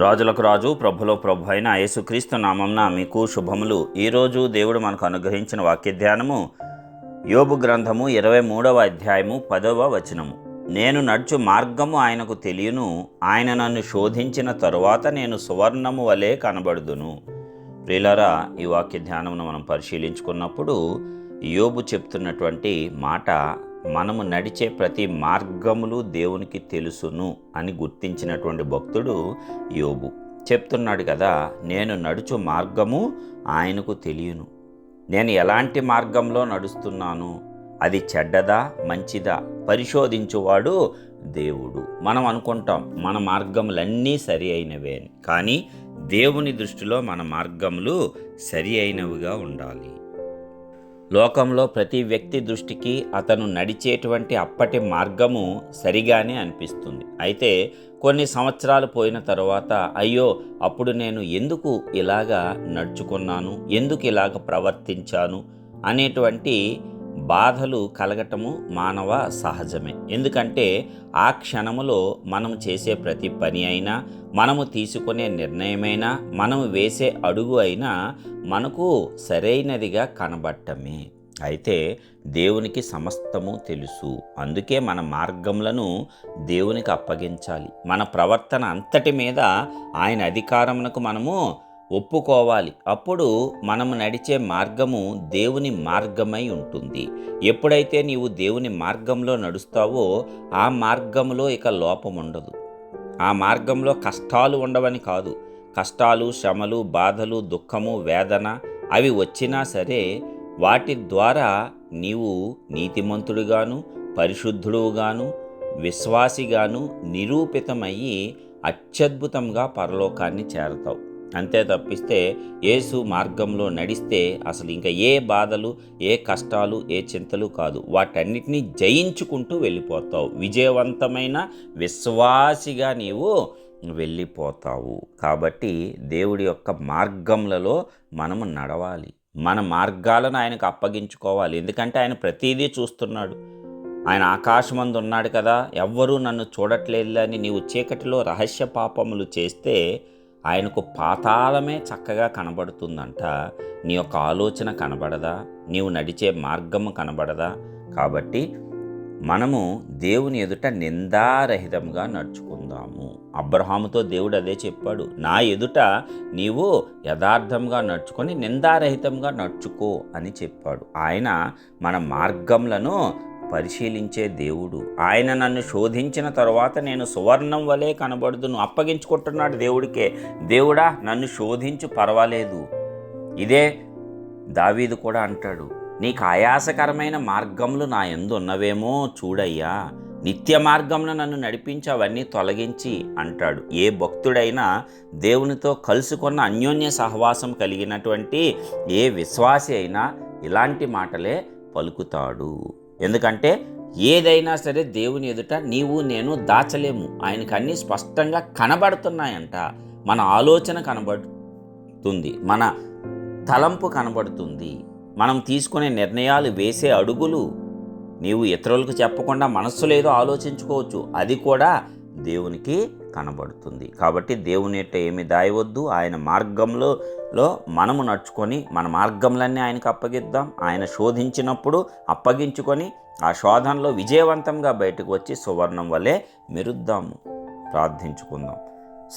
రాజులకు రాజు ప్రభులో ప్రభు అయిన యేసుక్రీస్తు నామంన మీకు శుభములు. ఈరోజు దేవుడు మనకు అనుగ్రహించిన వాక్య ధ్యానము యోబు గ్రంథము 23వ అధ్యాయము 10వ వచనము. నేను నడుచు మార్గము ఆయనకు తెలియను, ఆయన నన్ను శోధించిన తరువాత నేను సువర్ణము వలె కనబడుదును. ప్రియులారా, ఈ వాక్య ధ్యానమును మనం పరిశీలించుకున్నప్పుడు యోబు చెప్తున్నటువంటి మాట, మనము నడిచే ప్రతి మార్గములు దేవునికి తెలుసును అని గుర్తించినటువంటి భక్తుడు యోబు చెప్తున్నాడు కదా, నేను నడుచు మార్గము ఆయనకు తెలియను. నేను ఎలాంటి మార్గంలో నడుస్తున్నాను, అది చెడ్డదా మంచిదా పరిశోధించువాడు దేవుడు. మనం అనుకుంటాం మన మార్గములన్నీ సరి అయినవే అని, కానీ దేవుని దృష్టిలో మన మార్గములు సరి అయినవిగా ఉండాలి. లోకంలో ప్రతి వ్యక్తి దృష్టికి అతను నడిచేటువంటి అప్పటి మార్గము సరిగానే అనిపిస్తుంది. అయితే కొన్ని సంవత్సరాలు పోయిన తర్వాత అయ్యో, అప్పుడు నేను ఎందుకు ఇలాగా నడుచుకున్నాను, ఎందుకు ఇలాగ ప్రవర్తించాను అనేటువంటి బాధలు కలగటము మానవ సహజమే. ఎందుకంటే ఆ క్షణములో మనం చేసే ప్రతి పని అయినా, మనము తీసుకునే నిర్ణయమైనా, మనము వేసే అడుగు అయినా మనకు సరైనదిగా కనబడటమే. అయితే దేవునికి సమస్తము తెలుసు. అందుకే మన మార్గములను దేవునికి అప్పగించాలి. మన ప్రవర్తన అంతటి మీద ఆయన అధికారమునకు మనము ఒప్పుకోవాలి. అప్పుడు మనము నడిచే మార్గము దేవుని మార్గమై ఉంటుంది. ఎప్పుడైతే నీవు దేవుని మార్గంలో నడుస్తావో ఆ మార్గంలో ఇక లోపం ఉండదు. ఆ మార్గంలో కష్టాలు ఉండవని కాదు, కష్టాలు, శ్రమలు, బాధలు, దుఃఖము, వేదన అవి వచ్చినా సరే వాటి ద్వారా నీవు నీతిమంతుడుగాను, పరిశుద్ధుడుగాను, విశ్వాసిగాను నిరూపితమయ్యి అత్యద్భుతంగా పరలోకాన్ని చేరతావు. అంతే తప్పిస్తే యేసు మార్గంలో నడిస్తే అసలు ఇంకా ఏ బాధలు, ఏ కష్టాలు, ఏ చింతలు కాదు, వాటన్నిటినీ జయించుకుంటూ వెళ్ళిపోతావు. విజయవంతమైన విశ్వాసిగా నీవు వెళ్ళిపోతావు. కాబట్టి దేవుడి యొక్క మార్గములలో మనము నడవాలి. మన మార్గాలను ఆయనకు అప్పగించుకోవాలి. ఎందుకంటే ఆయన ప్రతిదీ చూస్తున్నాడు. ఆయన ఆకాశమందు ఉన్నాడు కదా, ఎవ్వరూ నన్ను చూడట్లేదని నీవు చీకటిలో రహస్య పాపములు చేస్తే ఆయనకు పాతాళమే చక్కగా కనబడుతుందంట. నీ యొక్క ఆలోచన కనబడదా? నీవు నడిచే మార్గము కనబడదా? కాబట్టి మనము దేవుని ఎదుట నిందారహితంగా నడుచుకుందాము. అబ్రహాముతో దేవుడు అదే చెప్పాడు, నా ఎదుట నీవు యథార్థంగా నడుచుకొని నిందారహితంగా నడుచుకో అని చెప్పాడు. ఆయన మన మార్గములను పరిశీలించే దేవుడు. ఆయన నన్ను శోధించిన తరువాత నేను సువర్ణం వలె కనబడుదును. అప్పగించుకుంటున్నాడు దేవుడికే. దేవుడా నన్ను శోధించు, పర్వాలేదు. ఇదే దావీదు కూడా అంటాడు, నీకు ఆయాసకరమైన మార్గములు నా యందు ఉన్నవేమో చూడయ్యా, నిత్య మార్గంలో నన్ను నడిపించి అవన్నీ తొలగించి అంటాడు. ఏ భక్తుడైనా దేవునితో కలుసుకున్న అన్యోన్య సహవాసం కలిగినటువంటి ఏ విశ్వాసి అయినా ఇలాంటి మాటలే పలుకుతాడు. ఎందుకంటే ఏదైనా సరే దేవుని ఎదుట నీవు నేను దాచలేము. ఆయనకు అన్నీ స్పష్టంగా కనబడుతున్నాయంట. మన ఆలోచన కనబడుతుంది, మన తలంపు కనబడుతుంది, మనం తీసుకునే నిర్ణయాలు, వేసే అడుగులు నీవు ఇతరులకు చెప్పకుండా మనస్సులో ఏదో ఆలోచించుకోవచ్చు, అది కూడా దేవునికి కనబడుతుంది. కాబట్టి దేవుని యొక్క ఏమి దాయవద్దు. ఆయన మార్గంలో మనము నడుచుకొని మన మార్గంలన్నీ ఆయనకు అప్పగిద్దాం. ఆయన శోధించినప్పుడు అప్పగించుకొని ఆ శోధనలో విజయవంతంగా బయటకు వచ్చి సువర్ణం వలె మెరుద్దాము. ప్రార్థించుకుందాం.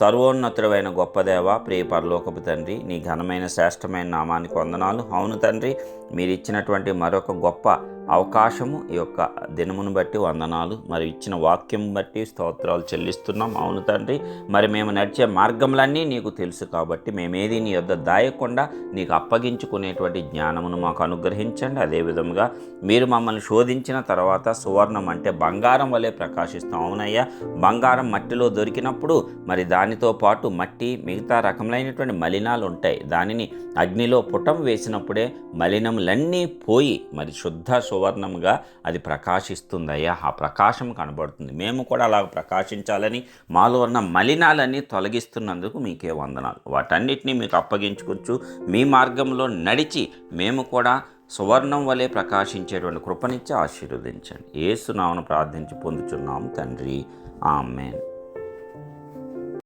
సర్వోన్నతుడైన గొప్ప దేవ, ప్రియ పరలోకపు తండ్రి, నీ ఘనమైన శ్రేష్టమైన నామానికి వందనాలు. అవును తండ్రి, మీరు ఇచ్చినటువంటి మరొక గొప్ప అవకాశము, ఈ యొక్క దినమును బట్టి వందనాలు. మరి ఇచ్చిన వాక్యం బట్టి స్తోత్రాలు చెల్లిస్తున్నాం. అవును తండ్రి, మరి మేము నడిచే మార్గములన్నీ నీకు తెలుసు కాబట్టి మేమేది నీ యొద్ద దాయకుండా నీకు అప్పగించుకునేటువంటి జ్ఞానమును మాకు అనుగ్రహించండి. అదేవిధంగా మీరు మమ్మల్ని శోధించిన తర్వాత సువర్ణం అంటే బంగారం వలె ప్రకాశిస్తాం. అవునయ్యా, బంగారం మట్టిలో దొరికినప్పుడు మరి దానితో పాటు మట్టి, మిగతా రకములైనటువంటి మలినాలు ఉంటాయి. దానిని అగ్నిలో పుటం వేసినప్పుడే మలినములన్నీ పోయి మరి శుద్ధ సువర్ణముగా అది ప్రకాశిస్తుందయ్యా. ఆ ప్రకాశం కనబడుతుంది. మేము కూడా అలా ప్రకాశించాలని మాలో ఉన్న మలినాలన్నీ తొలగిస్తున్నందుకు మీకే వందనాలు. వాటన్నిటినీ మీకు అప్పగించుకోవచ్చు. మీ మార్గంలో నడిచి మేము కూడా సువర్ణం వలె ప్రకాశించేటువంటి కృపనిచ్చి ఆశీర్వదించండి. యేసు నామమున ప్రార్థించి పొందుచున్నాము తండ్రి. ఆమేన్.